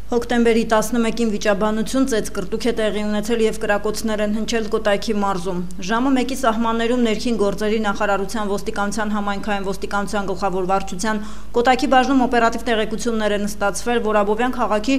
Հոկտեմբերի 11-ին վիճաբանություն ծեծկռտուք է տեղի ունեցել և կրակոցներ են հնչել Կոտայքի մարզում։ Ժամը 1-ի սահմաններում ներքին գործերի նախարարության ոստիկանության համայնքային ոստիկանության գլխավոր վարչության Կոտայքի բաժնում օպերատիվ տեղեկություններ են ստացվել, որ Աբովյան քաղաքի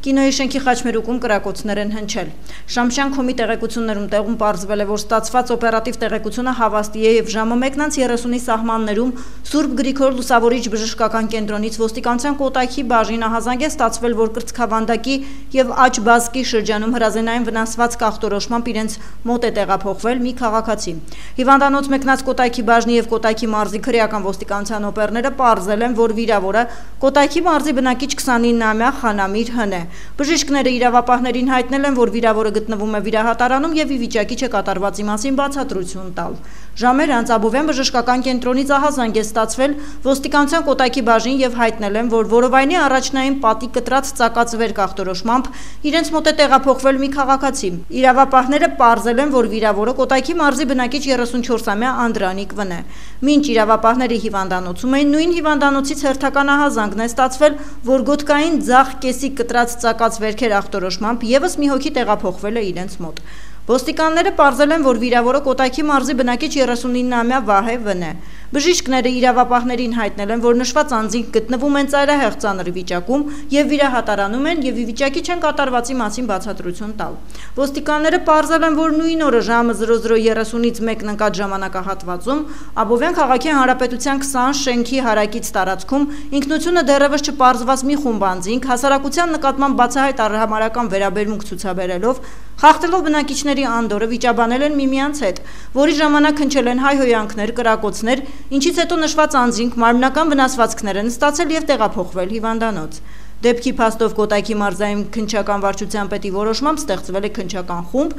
Կինոյի շենքի խաչմերուկում կրակոցներ են հնչել։ Շամշյան քոմի տեղեկություններում տեղում պարզվել է, որ ստացված օպերատիվ տեղեկությունը հավաստի է և ժամը 1:30-ի սահմաններում Սուրբ Գրիգոր Լուսավորիչ բժշկական կենտրոնից ոստիկանության Կոտայքի բաժին ահազանգ է ստացվել, որ կրծքավանդակի և աջ-բազկի շրջանում հրազենային վնասվածք ախտորոշմամբ իրենց մոտ է տեղափոխվել մի քաղաքացի։ Հիվանդանոց մեկնած Կոտայքի բաժնի և Կոտայքի մարզի քրեական ոստիկանության օպերները պարզել են, որ վիրավորը Կոտայքի մարզի բնակիչ 29-ամյա Խանամիր Հ. է։ Բժիշկները իրավապահներին հայտնել են, որ վիրավորը գտնվում է վիրահատարանում և ի վիճակի չէ կատարվածի մասին բացատրություն տալ։ Ժամեր անց Աբովյան բժշկական կենտրոնից ահազանգ է ստացվել ոստիկանության Կոտայքի բաժին և հայտնել են, որ որովայնի առաջնային պատի կտրած ծակած վերք ախտորոշմամբ իրենց մոտ է տեղափոխվել մի քաղաքացի։ Իրավապահները պարզել են, որ վիրավորը Կոտայքի մարզի բնակիչ 34-ամյա Անդրանիկ Վ. է։ Մինչ իրավապահների հիվանդանոցում էին, նույն հիվանդանոցից հերթական ահազանգն է ստացվել, որ գոտկային ձախ կեսի կտրած ծակած վերքեր ախտորոշմամբ եւս մի հոգի տեղափոխվել է իրենց մոտ։ Ոստիկանները պարզել են, որ վիրավորը Կոտայքի մարզի բնակիչ 39-ամյա Վահե Վ. է։ Բժիշկները իրավապահներին հայտնել են, որ նշված անձինք գտնվում են ծայրահեղ ծանր վիճակում և վիրահատարանում են և ի վիճակի չեն կատարվածի մասին բացատրություն տալ։ Ոստիկանները պարզել են, որ նույն օրը ժամը 00:30-ից 1 ընկած ժամանակահատվածում Աբովյան քաղաքի Հանրապետության 20 շենքի հարակից տարածքում ինքնությունը դեռևս չպարզված մի խումբ անձինք հասարակության նկատմամբ բացահայտ արհամարհական վերաբերմունք ցուցաբերելով խախտելով բնակիչների անդորրը վիճաբանել են միմյանց հետ, որի ժամանակ հնչել են հայհոյանքներ, կրակոցներ, ինչից հետո նշված անձինք մարմնական վնասվածքներ են ստացել և տեղափոխվել հիվանդանոց։ Դեպքի փաստով Կոտայքի մարզային քննչական վարչության պետի որոշմամբ ստեղծվել է քննչական խումբ,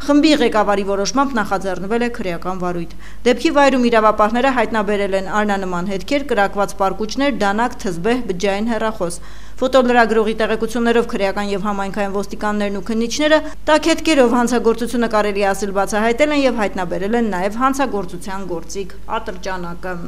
խմբի ղեկավարի որոշմամբ նախաձեռնվել է քրեական վարույթ։ Դեպքի վայրում իրավապահները հայտնաբերել են արնանման հետքեր, կրակված պարկուճներ, դանակ, թզբեհ, բջջային հեռախոս։ Ֆոտոլրագրողի տեղեկություններով քրեական և համայնքային ոստիկաններն ու քննիչները տաքետքերով հանցագործությունը կարելի է ասել բացահայտել են և հայտնաբերել են նաև հանցագործության գործիք ատրճանակը։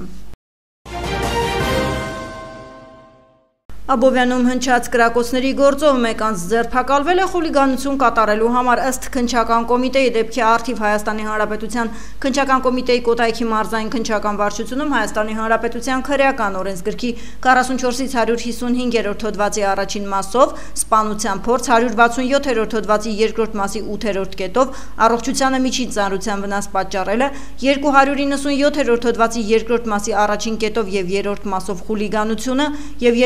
Աբովյանում հնչած կրակոցների գործով մեկ անձ ձերբակալվել է խուլիգանություն կատարելու համար ըստ քննչական կոմիտեի դեպքի առթիվ Հայաստանի Հանրապետության քննչական կոմիտեի Կոտայքի մարզային քննչական վարչությունում Հայաստանի Հանրապետության քրեական օրենսգրքի 44-155-րդ հոդվածի առաջին մասով սպանության փորձ 167-րդ հոդվածի երկրորդ մասի 8-րդ կետով առողջությանը միջին ծանրության վնաս պատճառելը 297-րդ հոդվածի երկրորդ մասի առաջին կետով և երրորդ մասով խուլիգանությունը և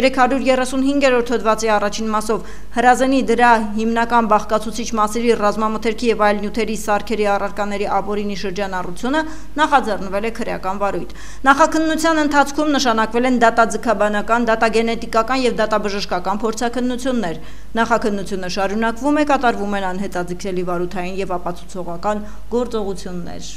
335-րդ հոդվածի առաջին մասով հրազենի դրա հիմնական բաղկացուցիչ մասերի ռազմամթերքի և այլ նյութերի սարքերի առարկաների ապօրինի շրջանառությունը նախաձեռնվել է քրեական վարույթ։ Նախաքննության ընթացքում նշանակվել են դատաձգաբանական, դատագենետիկական և դատաբժշկական փորձաքննություններ։ Նախաքննությունը շարունակվում է, կատարվում են անհետաձգելի վարութային և ապացուցողական գործողություններ։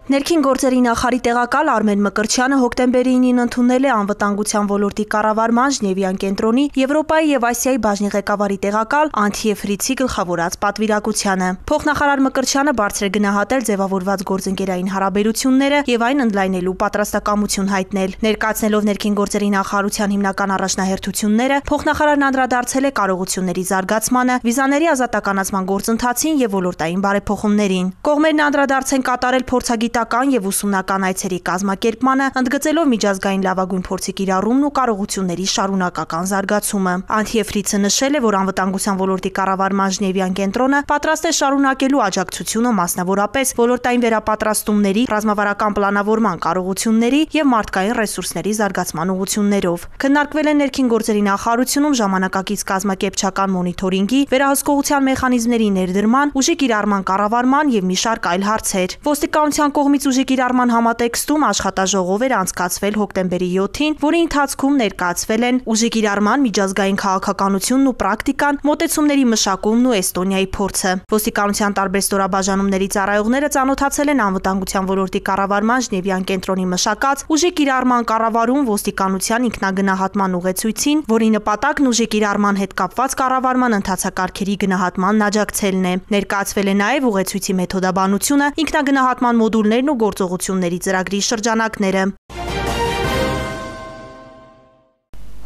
Ներքին գործերի նախարարի տեղակալ Արմեն Մկրտչյանը հոկտեմբերի 9-ին ընդունել է անվտանգության ոլորտի կառավարման Ժնևյան կենտրոնի Եվրոպայի և Ասիայի բաժնի ղեկավարի տեղակալ Անթիե Ֆրիցի գլխավորած պատվիրակությանը։ Փոխնախարար Մկրտչյանը բարձր է գնահատել ձևավորված գործընկերային հարաբերությունները և այն ընդլայնելու պատրաստակամություն հայտնել։ Ներկայացնելով ներքին գործերի նախարարության հիմնական առաջնահերթությունները, փոխնախարարն անդրադարձել է կարողությունների զարգացմանը, վիզաների ազատականացման գործընթացին և ոլորտային բարեփոխումներին։ Կողմերն անդրադարձ են կատարել փորձագիտական և ուսումնական այցերի կազմակերպմանը, ընդգծելով միջազգային լավագույն փորձի կիրառումն ու կարողությունների շարունակական զարգացումը։ Անթիե Ֆրիցը նշել է, որ անվտանգության ոլորտի կառավարման Ժնևյան կենտրոնը պատրաստ է շարունակելու աջակցությունը մասնավորապես ոլորտային վերապատրաստումների, ռազմավարական պլանավորման կարողությունների և մարդկային ռեսուրսների զարգացման ուղղություններով։ Քննարկվել են ներքին գործերի նախարարությունում ժամանակակից կազմակերպչական մոնիթորինգի, վերահսկողության մեխանիզմների ներդրման, ուժի կիրառման կառավարման և մի շարք այլ հարցեր։ Ոստիկանության կողմից ուժի կիրառման համատեքստում աշխատաժողով էր անցկացվել հոկտեմբերի 7-ին, որի ընթացքում ներկայացվել են ուժի կիրառման միջազգային քաղաքականությունն ու պրակտիկան, մոտեցումների մշակումն ու Էստոնիայի փորձը։ Ոստիկանության տարբեր ստորաբաժանումների ծառայողները ծանոթացել են անվտանգության ոլորտի կառավարման Ժնևյան կենտրոնի մշակած ուժի կիրառման կառավարում ոստիկանության ինքնագնահատման ուղեցույցին, որի նպատակն ուժի կիրառման հետ կապված կառավարման ընթացակարգերի գնահատմանն աջակցելն է։ Ներկայացվել է նաև ուղեցույցի մեթոդաբանությունը, ինքնագնահատման մոդուլներն ու գործողությունների ծրագրի շրջանակները։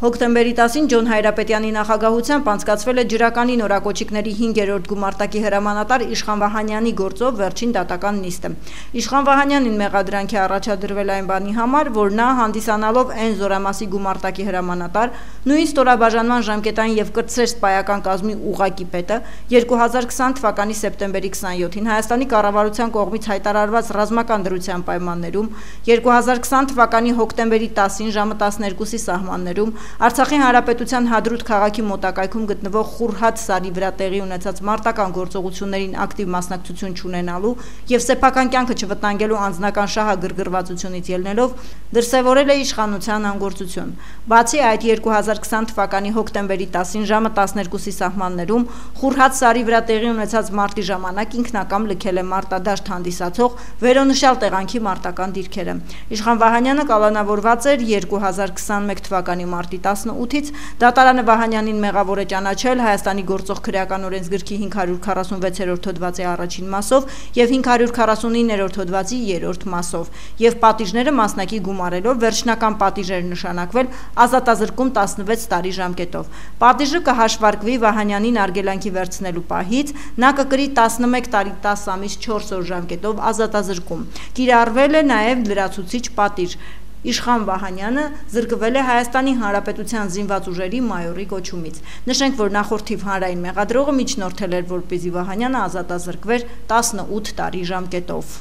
Հոկտեմբերի 10-ին Ջոն Հայրապետյանի նախագահությամբ անցկացվել է ջրականի նորակոչիկների 5-րդ գումարտակի հրամանատար Իշխան Վահանյանի գործով վերջին դատական նիստը։ Իշխան Վահանյանին մեղադրանքի առաջադրվել այն բանի համար, որ նա հանդիսանալով N զորամասի գումարտակի հրամանատար, նույն ստորաբաժանման ժամկետային եւ կրտսեր սպայական կազմի ուղղակի պետը 2020 թվականի սեպտեմբերի 27-ին Հայաստանի կառավարության կողմից հայտարարված ռազմական դրության պայմաններում, 2020 թվականի հոկտեմբերի 10-ին ժամը 12-ի սահմաններում Արցախի Հանրապետության Հադրութ քաղաքի մոտակայքում գտնվող Խուրհատ սարի վրա տեղի ունեցած մարտական գործողություններին ակտիվ մասնակցություն չունենալու եւ սեփական կյանքը չվտանգելու անձնական շահագրգռվածությունից ելնելով դրսեւորել է իշխանության անգործություն։ Բացի այդ 2020 թվականի հոկտեմբերի 10-ին ժամը 12-ի սահմաններում Խուրհատ սարի վրա տեղի ունեցած մարտի ժամանակ ինքնակամ լքել է մարտադաշտ հանդիսացող վերոնշյալ տեղանքի մարտական դիրքերը։ Իշխան Վահանյանը կալանավորված էր 2021 թվականի մարտի 18-ից դատարանը Վահանյանին մեղավոր է ճանաչել Հայաստանի գործող քրեական օրենսգրքի 546-րդ հոդվածի առաջին մասով եւ 549-րդ հոդվածի 3-րդ մասով եւ պատիժները մասնակի գումարելով վերջնական պատիժ էր նշանակվել ազատազրկում 16 տարի ժամկետով։ Պատիժը կհաշվարկվի Վահանյանին արգելանքի վերցնելու պահից, նա կկրի 11 տարի 10 ամիս 4 օր ժամկետով ազատազրկում։ Կիրառվել է նաեւ լրացուցիչ պատիժ։ Իշխան Վահանյանը զրկվել է Հայաստանի Հանրապետության զինված ուժերի մայորի կոչումից։ Նշենք, որ նախորդ թիվ հանրային մեղադրողը միջնորդել էր, որպեսզի Վահանյանը ազատազրկվեր 18 տարի ժամկետով։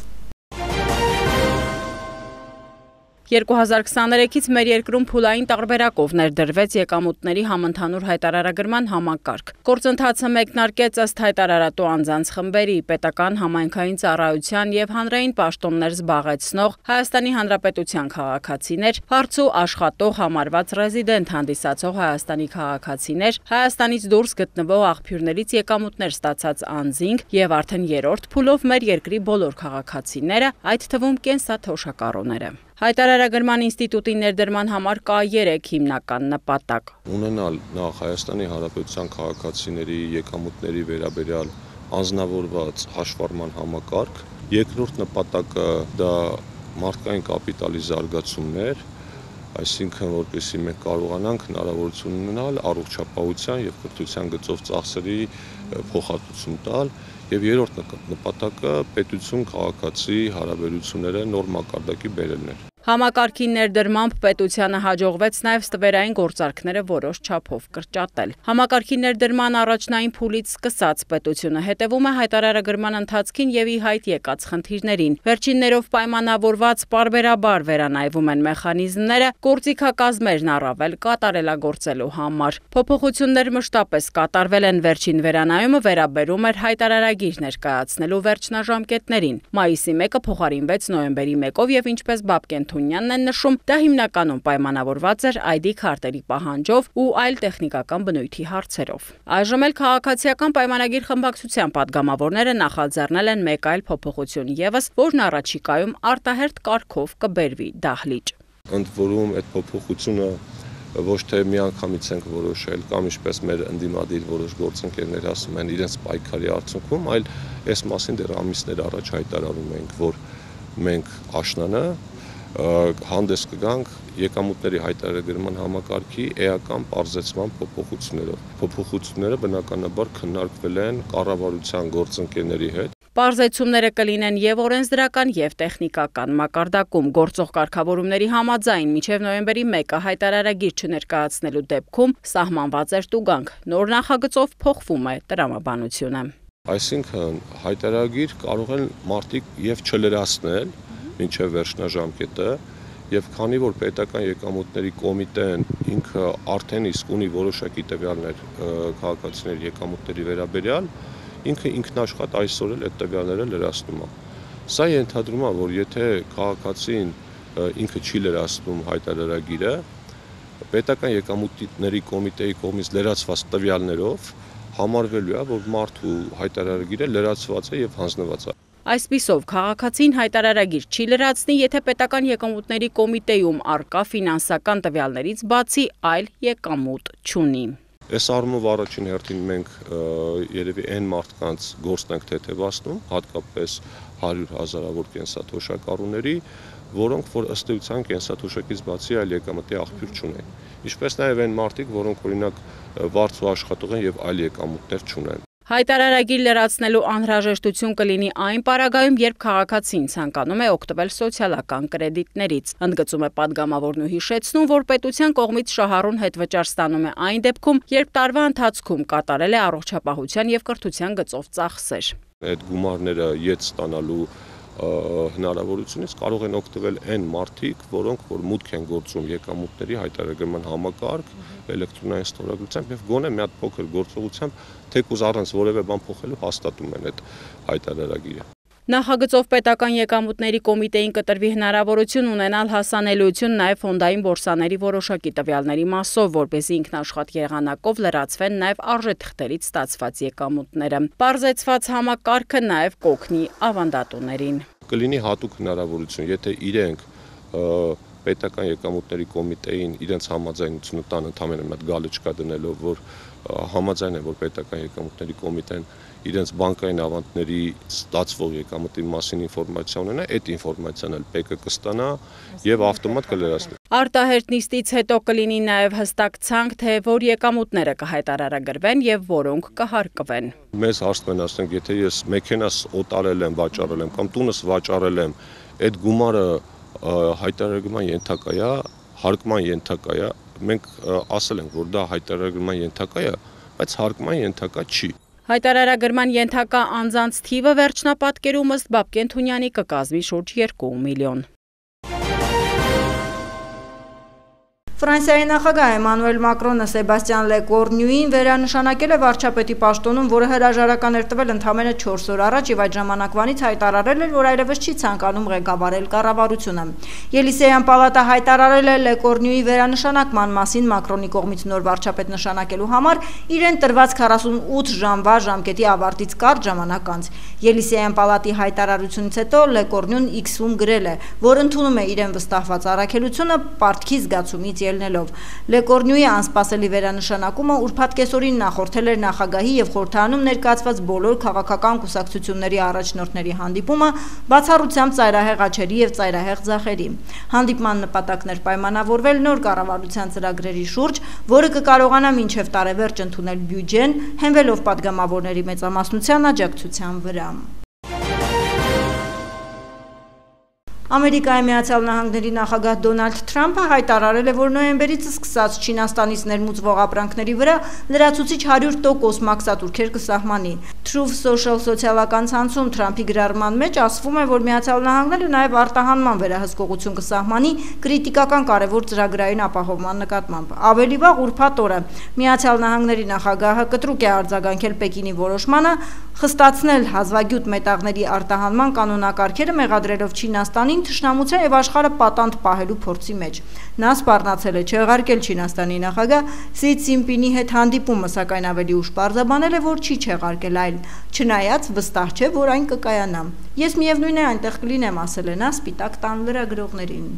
2023-ից մեր երկրում փուլային տարբերակով ներդրվեց եկամուտների համընդհանուր հայտարարագրման համակարգ։ Գործընթացը մեկնարկեց ըստ հայտարարատու անձանց խմբերի, պետական համայնքային ծառայության եւ հանրային պաշտոններ զբաղեցնող Հայաստանի Հանրապետության քաղաքացիներ, հարցու աշխատող համարված ռեզիդենտ հանդիսացող Հայաստանի քաղաքացիներ, Հայաստանից դուրս գտնվող աղբյուրներից եկամուտներ ստացած անձինք եւ արդեն երրորդ փուլով մեր երկրի բոլոր քաղաքացիները, այդ թվում կենսաթոշակառուները։ Հայտարարագրման ինստիտուտի ներդրման համար կա 3 հիմնական նպատակ։ Ունենալ նախ Հայաստանի Հանրապետության քաղաքացիների եկամուտների վերաբերյալ անձնավորված հաշվառման համակարգ, երկրորդ նպատակը դա մարդկային կապիտալի զարգացումներ, այսինքն որպեսզի մենք կարողանանք հնարավորություն ունենալ առողջապահության եւ կրթության գծով ծախսերի փոխհատուցում տալ եւ երրորդ նպատակը պետություն քաղաքացի հարաբերությունները նոր մակարդակի բերելն է։ Համակարգի ներդրմամբ պետությանը հաջողվեց նաև ստվերային գործարքները որոշ չափով կրճատել։ Համակարգի ներդրման առաջնային փուլից սկսած պետությունը հետևում է հայտարարագրման ընթացքին եւ ի հայտ եկած խնդիրներին։ Վերջիններով պայմանավորված պարբերաբար վերանայվում են մեխանիզմները գործիքակազմերն առավել կատարելագործելու համար։ Փոփոխություններ մշտապես կատարվել են, վերջին վերանայումը վերաբերում էր հայտարարագիր ներկայացնելու վերջնաժամկետներին։ Մայիսի 1-ը փոխարինվեց նոյեմբերի 1-ով եւ ինչպես Բաբկեն Թունյանն են նշում, դա հիմնականում պայմանավորված էր ID քարտերի պահանջով ու այլ տեխնիկական բնույթի հարցերով։ Այժմ էլ քաղաքացիական պայմանագիր խմբակցության падգամավորները նախաձեռնել են մեկ այլ փոփոխություն եւս, որն առաջիկայում արտահերթ կարգով կբերվի դահլիճ։ Ընդ որում այդ փոփոխությունը ոչ թե միանգամից ենք որոշել կամ ինչպես մեր ընդդիմադիր որոշ գործընկերներ ասում են իրենց պայքարի արդյունքում, այլ այս մասին դեռ ամիսներ առաջ հայտարարում ենք, որ մենք աշնանը հանդես կգանք եկամուտների հայտարարագրման համակարգի էական պարզեցման փոփոխություններով։ Փոփոխությունները բնականաբար քննարկվել են կառավարության գործընկերների հետ։ Պարզեցումները կլինեն եւ օրենսդրական եւ տեխնիկական մակարդակում գործող կարգավորումների համաձայն մինչեւ նոյեմբերի 1-ը հայտարարագիր չներկայացնելու դեպքում սահմանված էր տուգանք։ Նոր նախագծով փոխվում է տրամաբանությունը։ Այսինքն հայտարարագիր կարող են մարդիկ եւ չլրացնել մինչև վերջնաժամկետը եւ քանի որ պետական եկամուտների կոմիտեն ինքը արդեն իսկ ունի որոշակի տվյալներ քաղաքացիների եկամուտների վերաբերյալ, ինքը ինքնաշխատ այսօր էլ այդ տվյալները լրացնում է։ Սա ենթադրում է, որ եթե քաղաքացին ինքը չի լրացնում հայտարարագիրը, պետական եկամուտների կոմիտեի կողմից լրացված տվյալներով համարվելու է, որ մարդու հայտարարագիրը լրացված է եւ հանձնված է։ Այսպիսով քաղաքացին հայտարարագիր չի լրացնի, եթե պետական եկամուտների կոմիտեում առկա ֆինանսական տվյալներից բացի այլ եկամուտ չունի։ Այս առումով առաջին հերթին մենք երևի այն մարդկանց գործն ենք թեթևացնում, հատկապես 100,000-ավոր կենսաթոշակառուների, որոնք որ ըստ էության կենսաթոշակից բացի այլ եկամտի աղբյուր չունեն։ Ինչպես նաև այն մարդիկ, որոնք օրինակ վարձու աշխատող են եւ այլ եկամուտներ չունեն։ Հայտարարագիր լրացնելու անհրաժեշտություն կլինի այն պարագայում, երբ քաղաքացին ցանկանում է օգտվել սոցիալական կրեդիտներից, ընդգծում է падգամավորն ու հիշեցնում, որ պետության կողմից շահառուն հետվճար ստանում է այն դեպքում, երբ տարվա ընթացքում կատարել է առողջապահության եւ կրթության գծով ծախսեր։ Այդ գումարները յետ ստանալու հնարավորությունից կարող են օգտվել այն մարդիկ, որոնք որ մուտք են գործում եկամուտների հայտարարման համակարգ, էլեկտրոնային ստորագրությամբ եւ գոնե մի հատ փոքր գործողությամբ թեկուզ առանց որևէ բան փոխելու հաստատում են այդ հայտարարագիրը։ Նախագծով պետական եկամուտների կոմիտեին կտրվի հնարավորություն ունենալ հասանելիություն նաև ֆոնդային բորսաների որոշակի տվյալների մասով, որպեսզի ինքնաշխատ եղանակով լրացվեն նաև արժեթղթերից ստացված եկամուտները։ Պարզեցված համակարգը նաև կօգնի ավանդատուներին։ Կլինի հատուկ հնարավորություն, եթե իրենք պետական եկամուտների կոմիտեին իրենց համաձայնությունը տան ընդհանրապես մի հատ գալիճկա դնելով, որ համաձայն են, որ պետական եկամուտների կոմիտեն իրենց բանկային ավանդների ստացվող եկամուտի մասին ինֆորմացիա ունենա, այդ ինֆորմացիան էլ ՊԵԿ-ը կստանա եւ ավտոմատ կլրացնի։ Արտահերտ նիստից հետո կլինի նաև հստակ ցանկ, թե որ եկամուտները կհայտարարագրվեն եւ որոնք կհարկվեն։ Մեզ հարցն են ասենք, եթե ես մեքենաս օտարել եմ, վաճառել եմ կամ տունս վաճառել եմ, այդ գումարը հայտարարման ենթակա է, հարկման ենթակա է, մենք ասել ենք, որ դա հայտարարման ենթակա է, բայց հարկման ենթակա չի։ Հայտարարագրման ենթակա անձանց թիվը վերջնապատկերում ըստ Բաբկեն Թունյանի կկազմի շուրջ 2 միլիոն։ Ֆրանսիայի նախագահ Էմանուել Մակրոնը Սեբաստիան Լեկորնյուին վերանշանակել է վարչապետի պաշտոնում, որը հրաժարական էր տվել ընդամենը 4 օր առաջ եւ այդ ժամանակվանից հայտարարել էր, որ այլևս չի ցանկանում ղեկավարել կառավարությունը։ Ելիսեյան պալատը հայտարարել է Լեկորնյուի վերանշանակման մասին Մակրոնի կողմից նոր վարչապետ նշանակելու համար իրեն տրված 48 ժամվա ժամկետի ավարտից կարճ ժամանակ անց։ Ելիսեյան պալատի հայտարարությունից հետո Լեկորնյուն X-ում գրել է, որ ընդունում է իրեն վստահված առաքելությունը պարտքի զգացումից ելնելով։ Լեկորնյուի անսպասելի վերանշանակումը ուրբաթ կեսօրին նախորդել էր նախագահի եւ խորհրդարանում ներկայացված բոլոր քաղաքական կուսակցությունների առաջնորդների հանդիպումը բացառությամբ ծայրահեղ աչերի եւ ծայրահեղ ձախերի։ Հանդիպման նպատակն էր պայմանավորվել նոր կառավարության ծրագրերի շուրջ, որը կկարողանա մինչեւ տարեվերջ ընդունել բյուջեն, հենվելով падգամավորների մեծամասնության աջակցության վրա։ Ամերիկայի Միացյալ Նահանգների նախագահ Դոնալդ Թրամփը հայտարարել է, որ նոյեմբերից սկսած Չինաստանից ներմուծվող ապրանքների վրա լրացուցիչ 100% մաքսատուրքեր կսահմանի։ Truth Social սոցիալական ցանցում Թրամփի գրառման մեջ ասվում է, որ Միացյալ Նահանգները նաև արտահանման վերահսկողություն կսահմանի քրիտիկական կարևոր ծրագրային ապահովման նկատմամբ։ Ավելի վաղ ուրբաթ օրը Միացյալ Նահանգների նախագահը կտրուկ է արձագանքել Պեկինի որոշմանը խստացնել հազվագյուտ մետաղների արտահանման կանոնակարգերը մեղադրելով Չինաստանին թշնամության եւ աշխարհը պատանդ պահելու փորձի մեջ։ Նա սպառնացել է չեղարկել Չինաստանի նախագահ Սի Ցինպինի հետ հանդիպումը, սակայն ավելի ուշ պարզաբանել է, որ չի չեղարկել այլ, չնայած վստահ չէ, որ այն կկայանա։ Ես միևնույն է այնտեղ կլինեմ, ասել է նա Սպիտակ տան լրագրողներին։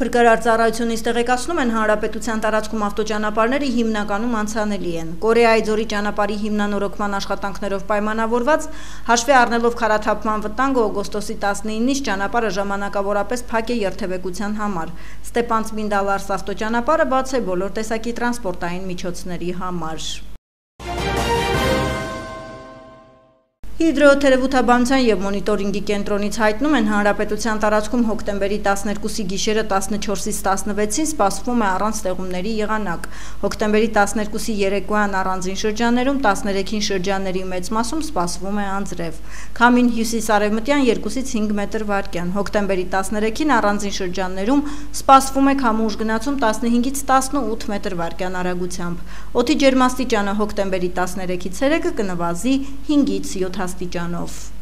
Փրկարար ծառայությունից տեղեկացնում են, հանրապետության տարածքում ավտոճանապարհները հիմնականում անցանելի են։ Կորեայի ձորի ճանապարհի հիմնանորոգման աշխատանքներով պայմանավորված, հաշվի առնելով քարաթափման վտանգը օգոստոսի 19-ից ճանապարհը ժամանակավորապես փակ է երթևեկության համար։ Ստեփանցմինդալարս ավտոճանապարհը բաց է բոլոր տեսակի տրանսպորտային միջոցների համար։ Հիդրոթերապևտաբանության եւ մոնիտորինգի կենտրոնից հայտնում են, հանրապետության տարածքում հոկտեմբերի 12-ի գիշերը 14-ից 16-ին սպասվում է առանց ստեղումների եղանակ։ Հոկտեմբերի 12-ի երեկոյան առանձին շրջաններում, 13-ին շրջանների մեծ մասում սպասվում է անձրև։ Քամին հյուսիս-արևմտյան 2-ից 5 մետր վարկյան։ Հոկտեմբերի 13-ին առանձին շրջաններում սպասվում է քամու ուժգնացում 15-ից 18 մետր վարկյան արագությամբ։ Օդի ջերմաստիճանը հոկտեմբերի 13-ից ցերեկը կնվազի 5-ից 7 աստիճանով։